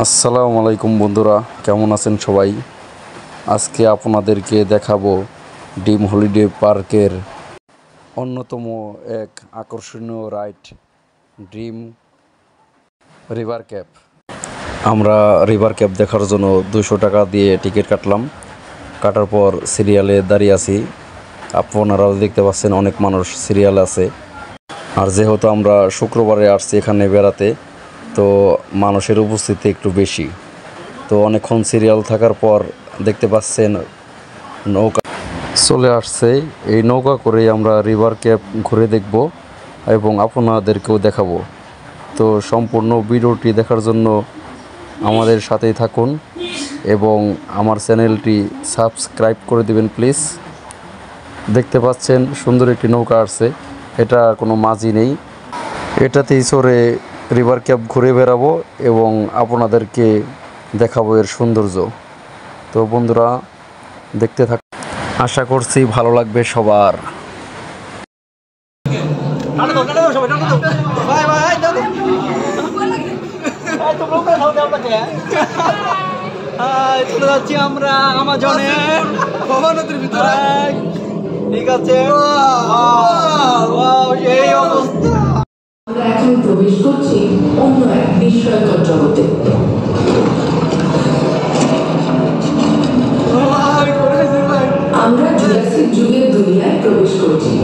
আসসালামু আলাইকুম বন্ধুরা, কেমন আছেন সবাই? আজকে আপনাদেরকে দেখাবো ডিম হলিডে পার্কের অন্যতম এক আকর্ষণীয় রাইড, ড্রিম রিভার ক্যাপ। আমরা রিভার ক্যাপ দেখার জন্য 200 টাকা দিয়ে টিকিট কাটলাম। কাটার পর সিরিয়ালে দাঁড়িয়ে আছি। আপনারাও দেখতে পাচ্ছেন অনেক মানুষ সিরিয়ালে আছে। আর যেহেতু আমরা শুক্রবারে আসছি এখানে বেড়াতে, তো মানুষের উপস্থিতি একটু বেশি। তো অনেকক্ষণ সিরিয়াল থাকার পর দেখতে পাচ্ছেন নৌকা চলে আসছে। এই নৌকা করেই আমরা রিভার ক্যাপ ঘুরে দেখব এবং আপনাদেরকেও দেখাবো। তো সম্পূর্ণ ভিডিওটি দেখার জন্য আমাদের সাথেই থাকুন এবং আমার চ্যানেলটি সাবস্ক্রাইব করে দিবেন প্লিজ। দেখতে পাচ্ছেন সুন্দর একটি নৌকা আসছে, এটা কোনো মাঝি নেই। এটাতেই চড়ে রিভার ক্যাপ ঘুরে বেড়াবো এবং আপনাদেরকে দেখাবো এর সৌন্দর্য। তো বন্ধুরা দেখতে থাক, আশা করছি ভালো লাগবে সবার। চলে যাচ্ছি আমরা আমাজনে নদীর ভিতরে। ঠিক আছে, এই অবস্থা। আমরা এখন প্রবেশ করছি অন্য এক বিস্ময়কর জগতে। আমরা জুরাসিক যুগের দুনিয়ায় প্রবেশ করছি।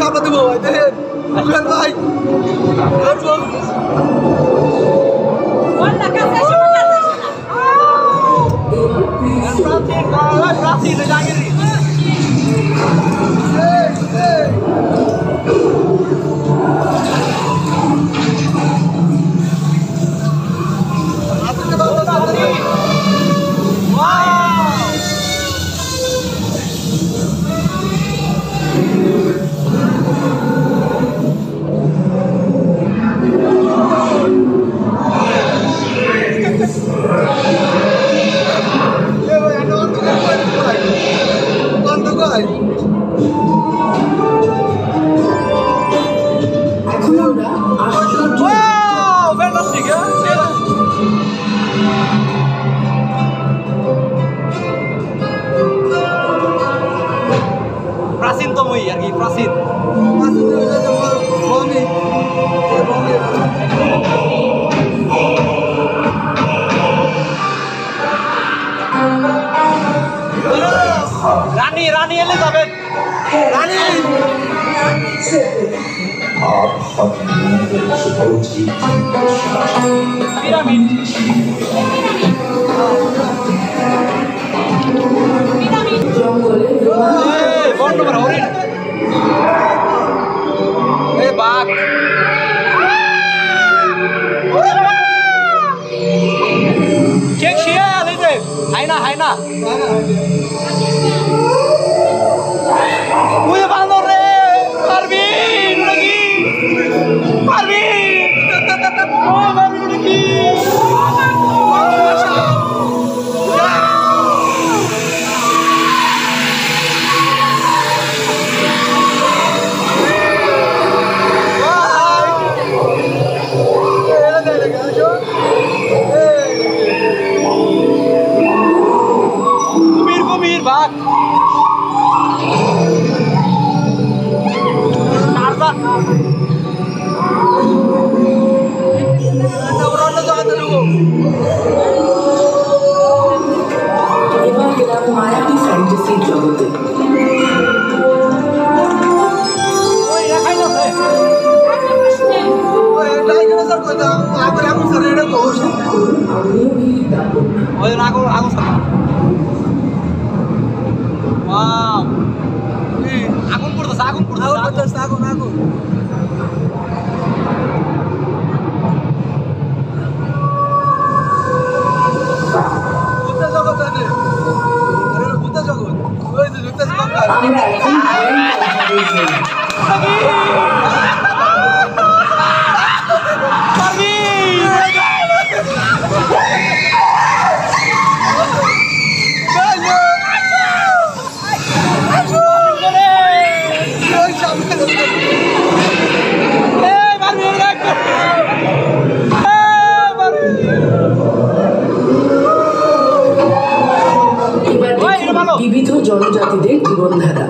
খাবার দেবো ভাই, দেখেন ভাই এখন আমরা প্রাচীনতম আর কি, প্রাচীন রানী রানী এলিজাবেথ রানী পিরামিড জঙ্গলে বন্ধ করা হরিণ বাঘ চেক শিয়াল এই যে হাইনা হাইনা ওই বান্দর রে পারবি নাকি পারবি ও পারবি নাকি ওই আগুন আগুন ওয়াও আগুন পড়তেছে আগুন পড়তেছে আগুন আগুন আমরা এখন বিবিধ জনজাতিদের জীবনধারা।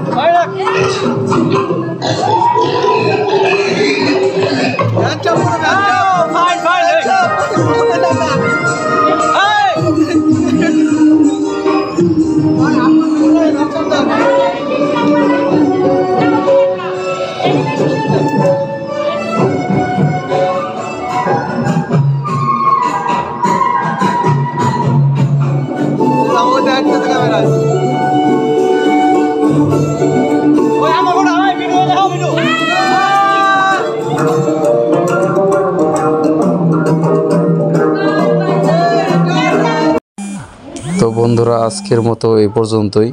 তো বন্ধুরা আজকের মতো এই পর্যন্তই।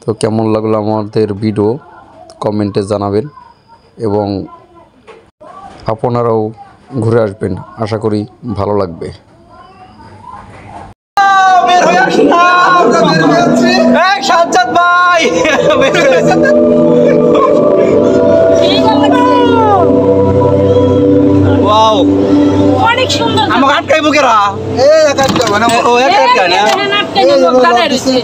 তো কেমন লাগলো আমাদের ভিডিও কমেন্টে জানাবেন এবং আপনারাও ঘুরে আসবেন, আশা করি ভালো লাগবে। সাজ্জাদ ভাই ওয়াও অনেক সুন্দর আমাকে আটকাইবো কেরা ও একা না আটকাই দাঁড়ায় রয়েছে